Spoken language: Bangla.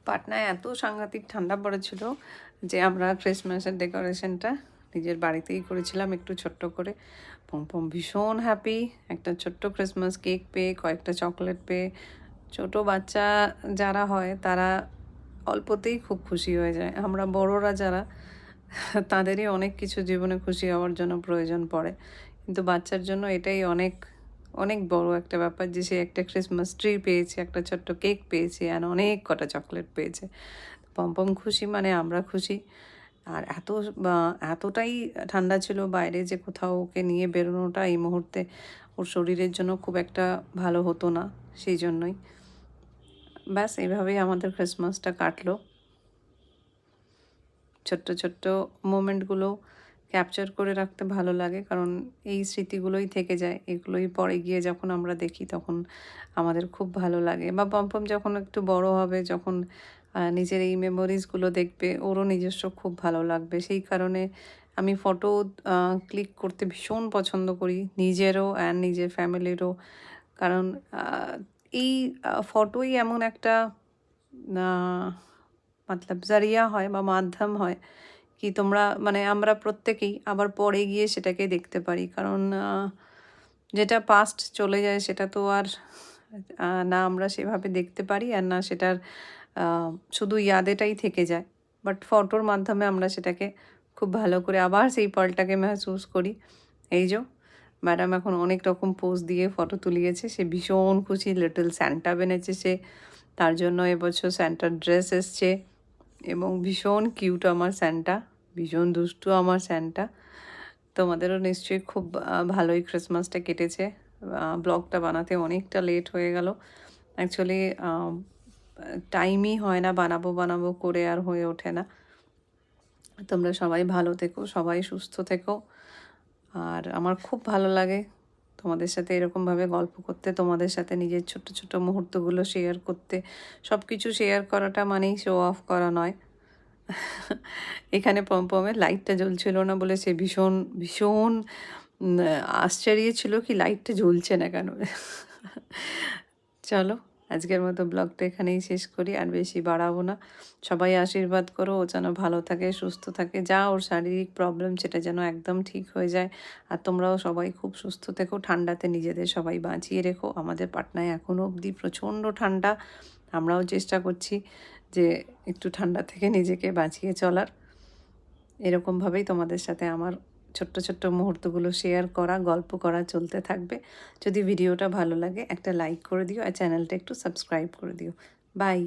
পাটনায় এত সাংঘাতিক ঠান্ডা পড়েছিল যে আমরা ক্রিসমাসের ডেকোরেশনটা নিজের বাড়িতেই করেছিলাম একটু ছোট্ট করে। পমপম ভীষণ হ্যাপি একটা ছোট্ট ক্রিসমাস কেক পেয়ে, কয়েকটা চকলেট পেয়ে। ছোট বাচ্চা যারা হয় তারা অল্পতেই খুব খুশি হয়ে যায়। আমরা বড়রা যারা তাদেরই অনেক কিছু জীবনে খুশি হওয়ার জন্য প্রয়োজন পড়ে, কিন্তু বাচ্চার জন্য এটাই অনেক অনেক বড় একটা ব্যাপার যে সে একটা ক্রিসমাস ট্রি পেয়েছে, একটা ছোট্ট কেক পেয়েছে, আর অনেক কটা চকলেট পেয়েছে। পমপম খুশি মানে আমরা খুশি। আর এতটাই ঠান্ডা ছিল বাইরে যে কোথাও ওকে নিয়ে বেরোনোটা এই মুহূর্তে ওর শরীরের জন্য খুব একটা ভালো হতো না, সেই জন্যই। ব্যাস এইভাবেই আমাদের ক্রিসমাসটা কাটলো। ছোট্ট ছোট্ট মোমেন্টগুলো ক্যাপচার করে রাখতে ভালো লাগে, কারণ এই স্মৃতিগুলোই থেকে যায়। এগুলোই পরে গিয়ে যখন আমরা দেখি তখন আমাদের খুব ভালো লাগে। বা পমপম যখন একটু বড় হবে, যখন নিজের এই মেমোরিজগুলো দেখবে, ওরও নিজস্ব খুব ভালো লাগবে। সেই কারণে আমি ফটো ক্লিক করতে ভীষণ পছন্দ করি, নিজেরও অ্যান্ড নিজের ফ্যামিলিরও। কারণ এই ফটোই এমন একটা মতলব জারিয়া হয় বা মাধ্যম হয় কি তোমরা মানে আমরা প্রত্যেকেই আবার পরে গিয়ে সেটাকে দেখতে পারি। কারণ যেটা পাস্ট চলে যায় সেটা তো আর না আমরা সেভাবে দেখতে পারি, আর না সেটার শুধু ইয়াদেটাই থেকে যায়। বাট ফটোর মাধ্যমে আমরা সেটাকে খুব ভালো করে আবার সেই পলটাকে মেহসুস করি। এই যে ম্যাডাম এখন অনেক রকম পোজ দিয়ে ফটো তুলিয়েছে, সে ভীষণ খুশি। লিটল স্যান্টা বেনেছে সে, তার জন্য এবছর স্যান্টার ড্রেস এসছে এবং ভীষণ কিউট আমার স্যান্টা, ভীষণ দুষ্টু আমার স্যান্টা। তোমাদেরও নিশ্চয়ই খুব ভালোই ক্রিসমাসটা কেটেছে। ব্লগটা বানাতে অনেকটা লেট হয়ে গেল। অ্যাকচুয়ালি টাইমই হয় না, বানাবো বানাবো করে আর হয়ে ওঠে না। তোমরা সবাই ভালো থেকো, সবাই সুস্থ থেকো। আর আমার খুব ভালো লাগে তোমাদের সাথে এরকমভাবে গল্প করতে, তোমাদের সাথে নিজের ছোট্ট ছোট্ট মুহূর্তগুলো শেয়ার করতে। সব কিছু শেয়ার করাটা মানেই শো অফ করা নয়। এখানে পমপমের লাইটটা জ্বলছিল না বলে সে ভীষণ ভীষণ আশ্চর্য ছিল কি লাইটটা জ্বলছে না কেন। চলো আজকের মতো ব্লগটা এখানেই শেষ করি, আর বেশি বাড়াবো না। সবাই আশীর্বাদ করো ও যেন ভালো থাকে, সুস্থ থাকে, যা ওর শারীরিক প্রবলেম সেটা যেন একদম ঠিক হয়ে যায়। আর তোমরাও সবাই খুব সুস্থ থেকো, ঠান্ডাতে নিজেদের সবাই বাঁচিয়ে রেখো। আমাদের পাটনায় এখনও অবধি প্রচণ্ড ঠান্ডা, আমরাও চেষ্টা করছি যে একটু ঠান্ডা থেকে নিজেকে বাঁচিয়ে চলার। এরকমভাবেই তোমাদের সাথে আমার ছোট্ট ছোট্ট মুহূর্তগুলো শেয়ার করা, গল্প করা চলতে থাকবে। যদি ভিডিওটা ভালো লাগে একটা লাইক করে দিও, আর চ্যানেলটা একটু সাবস্ক্রাইব করে দিও। বাই।